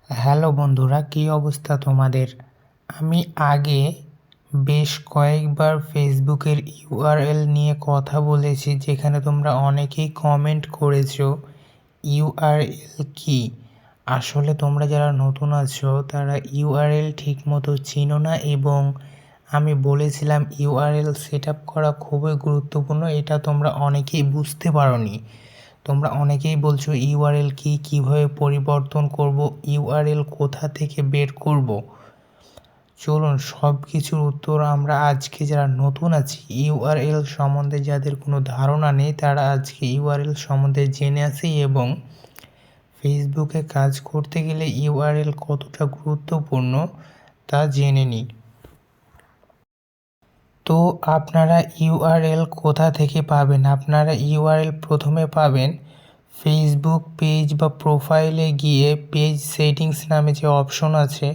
Hello বন্ধুরা, কী অবস্থা তোমাদের? আমি আগে বেশ কয়েকবার ফেসবুকের ইউআরএল নিয়ে কথা বলেছি, যেখানে তোমরা অনেকেই কমেন্ট করেছো ইউআরএল কি। আসলে তোমরা যারা নতুন আছো তারা ইউআরএল ঠিকমতো চিনো না, এবং আমি বলেছিলাম ইউআরএল সেট আপ করা খুবই গুরুত্বপূর্ণ। এটা তোমরা অনেকেই বুঝতে পারোনি। তোমরা অনেকেই বলছো ইউআরএল কি, কীভাবে পরিবর্তন করব, ইউআরএল কোথা থেকে বের করব। চলুন সব কিছুর উত্তর আমরা আজকে, যারা নতুন আছি ইউআরএল সম্বন্ধে, যাদের কোনো ধারণা নেই, তারা আজকে ইউআরএল সম্বন্ধে জেনে আসি এবং ফেসবুকে কাজ করতে গেলে ইউআরএল কতটা গুরুত্বপূর্ণ তা জেনে নিই। তো আপনারা ইউআরএল কোথা থেকে পাবেন? আপনারা ইউআরএল প্রথমে পাবেন ফেসবুক পেজ বা প্রোফাইলে গিয়ে পেজ সেটিংস নামে যে অপশন আছে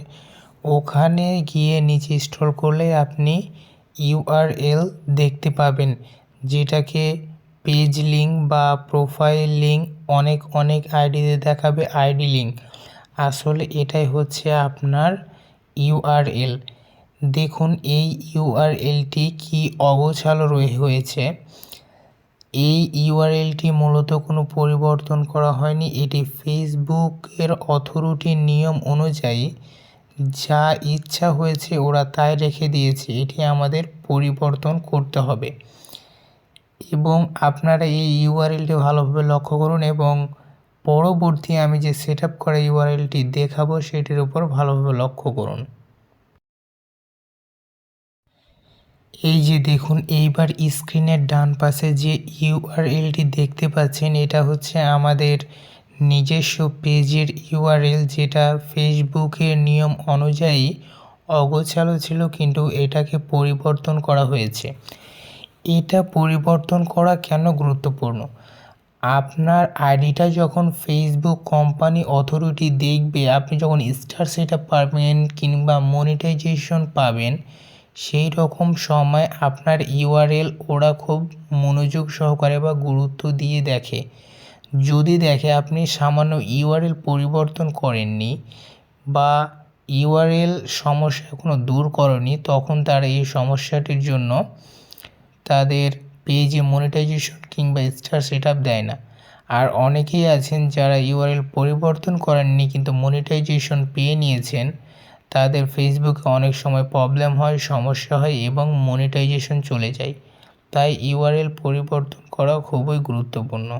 ওখানে গিয়ে নিচে স্ক্রল করলে আপনি ইউআরএল দেখতে পাবেন, যেটাকে পেজ লিঙ্ক বা প্রোফাইল লিঙ্ক অনেক আইডিতে দেখাবে আইডি লিঙ্ক। আসলে এটাই হচ্ছে আপনার ইউআরএল। দেখুন এই ইউআরএলটি কি অগোছালো হয়েছে। এই ইউআরএলটি মূলত কোনো পরিবর্তন করা হয়নি। এটি ফেসবুকের অথরিটির নিয়ম অনুযায়ী যা ইচ্ছা হয়েছে ওরা তাই রেখে দিয়েছে, এটি আমাদের পরিবর্তন করতে হবে। এবং আপনারা এই ইউআরএলটি ভালোভাবে লক্ষ্য করুন এবং পরবর্তী আমি যে সেট আপ করা ইউআরএলটি দেখাবো সেটির উপর ভালোভাবে লক্ষ্য করুন। এই যে দেখুন, এইবার স্ক্রিনের ডান পাশে যে ইউআরএলটি দেখতে পাচ্ছেন এটা হচ্ছে আমাদের নিজস্ব পেজের ইউআরএল, যেটা ফেসবুকের নিয়ম অনুযায়ী অগোছালো ছিল, কিন্তু এটাকে পরিবর্তন করা হয়েছে। এটা পরিবর্তন করা কেন গুরুত্বপূর্ণ? আপনার আইডিটা যখন ফেসবুক কোম্পানি অথরিটি দেখবে, আপনি যখন স্টার সেট আপ পাবেন কিংবা মনিটাইজেশন পাবেন, সেই রকম সময় আপনার ইউআরএল ওরা খুব মনোযোগ সহকারে বা গুরুত্ব দিয়ে দেখে। যদি দেখে আপনি সামান্য ইউআরএল পরিবর্তন করেননি বা ইউআরএল সমস্যা এখনও দূর করেনি, তখন তারা এই সমস্যাটির জন্য তাদের পেজে মনিটাইজেশন কিংবা স্টার সেট আপ দেয় না। আর অনেকেই আছেন যারা ইউআরএল পরিবর্তন করেননি কিন্তু মনিটাইজেশন পেয়ে নিয়েছেন, তাদের ফেসবুকে অনেক সময় প্রবলেম হয়, সমস্যা হয় এবং মনিটাইজেশন চলে যায়। তাই ইউআরএল পরিবর্তন করা খুবই গুরুত্বপূর্ণ।